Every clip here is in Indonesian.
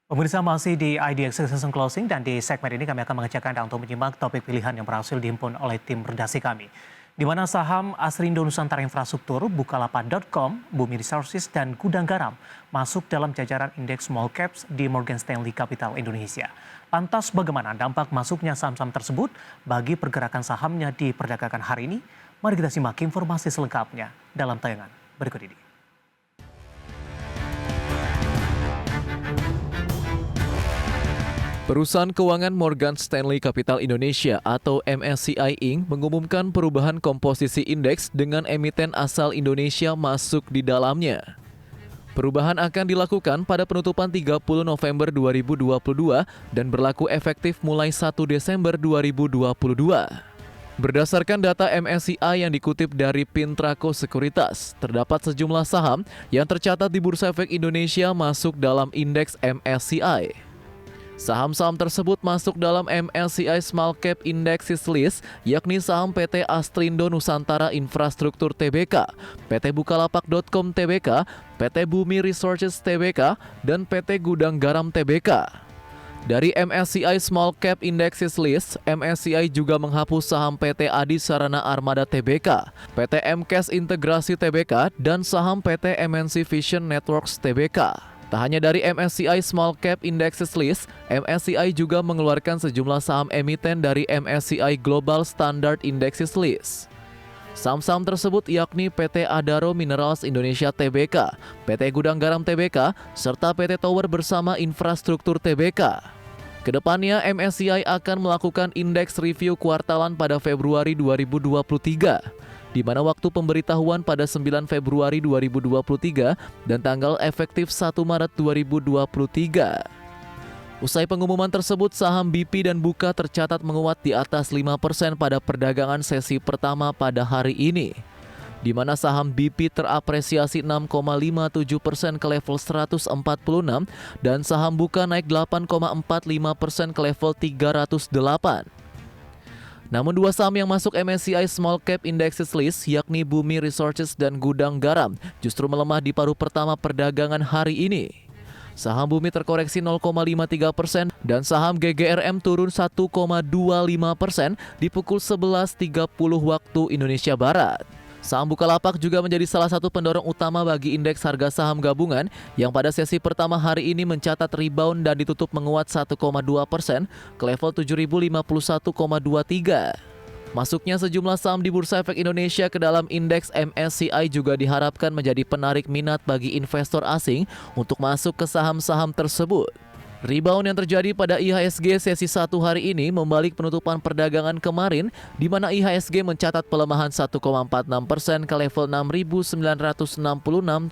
Pemirsa masih di IDX Season Closing dan di segmen ini kami akan mengajak Anda untuk menyimak topik pilihan yang berhasil dihimpun oleh tim redaksi kami. Di mana saham Asrindo Nusantara Infrastruktur, Bukalapak.com, Bumi Resources, dan Gudang Garam masuk dalam jajaran indeks small caps di Morgan Stanley Capital Indonesia. Lantas bagaimana dampak masuknya saham-saham tersebut bagi pergerakan sahamnya di perdagangan hari ini? Mari kita simak informasi selengkapnya dalam tayangan berikut ini. Perusahaan keuangan Morgan Stanley Capital Indonesia atau MSCI Inc. mengumumkan perubahan komposisi indeks dengan emiten asal Indonesia masuk di dalamnya. Perubahan akan dilakukan pada penutupan 30 November 2022 dan berlaku efektif mulai 1 Desember 2022. Berdasarkan data MSCI yang dikutip dari Pintraco Sekuritas, terdapat sejumlah saham yang tercatat di Bursa Efek Indonesia masuk dalam indeks MSCI. Saham-saham tersebut masuk dalam MSCI Small Cap Indexes List, yakni saham PT Asrindo Nusantara Infrastruktur Tbk, PT Bukalapak.com Tbk, PT Bumi Resources Tbk, dan PT Gudang Garam Tbk. Dari MSCI Small Cap Indexes List, MSCI juga menghapus saham PT Adi Sarana Armada Tbk, PT MKes Integrasi Tbk, dan saham PT MNC Vision Networks Tbk. Tak hanya dari MSCI Small Cap Indexes List, MSCI juga mengeluarkan sejumlah saham emiten dari MSCI Global Standard Indexes List. Saham-saham tersebut yakni PT Adaro Minerals Indonesia Tbk, PT Gudang Garam Tbk, serta PT Tower Bersama Infrastruktur Tbk. Kedepannya, MSCI akan melakukan indeks review kuartalan pada Februari 2023. Di mana waktu pemberitahuan pada 9 Februari 2023 dan tanggal efektif 1 Maret 2023. Usai pengumuman tersebut, saham BP dan Buka tercatat menguat di atas 5% pada perdagangan sesi pertama pada hari ini. Di mana saham BP terapresiasi 6,57% ke level 146 dan saham Buka naik 8,45% ke level 308. Namun dua saham yang masuk MSCI Small Cap Indexes List yakni Bumi Resources dan Gudang Garam justru melemah di paruh pertama perdagangan hari ini. Saham Bumi terkoreksi 0,53% dan saham GGRM turun 1,25% di pukul 11.30 waktu Indonesia Barat. Saham Bukalapak juga menjadi salah satu pendorong utama bagi indeks harga saham gabungan yang pada sesi pertama hari ini mencatat rebound dan ditutup menguat 1,2% ke level 7.051,23. Masuknya sejumlah saham di Bursa Efek Indonesia ke dalam indeks MSCI juga diharapkan menjadi penarik minat bagi investor asing untuk masuk ke saham-saham tersebut. Rebound yang terjadi pada IHSG sesi 1 hari ini membalik penutupan perdagangan kemarin di mana IHSG mencatat pelemahan 1,46% ke level 6.966,83.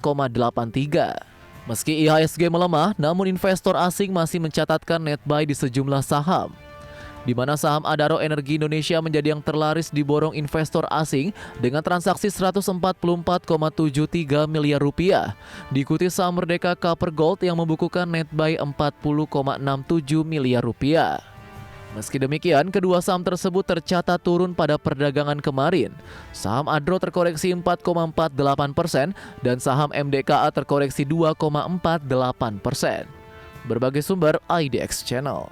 Meski IHSG melemah, namun investor asing masih mencatatkan net buy di sejumlah saham. Di mana saham Adaro Energi Indonesia menjadi yang terlaris diborong investor asing dengan transaksi 144,73 miliar rupiah. Diikuti saham Merdeka Copper Gold yang membukukan net buy 40,67 miliar rupiah. Meski demikian, kedua saham tersebut tercatat turun pada perdagangan kemarin. Saham Adro terkoreksi 4,48% dan saham MDKA terkoreksi 2,48%. Berbagai sumber IDX Channel.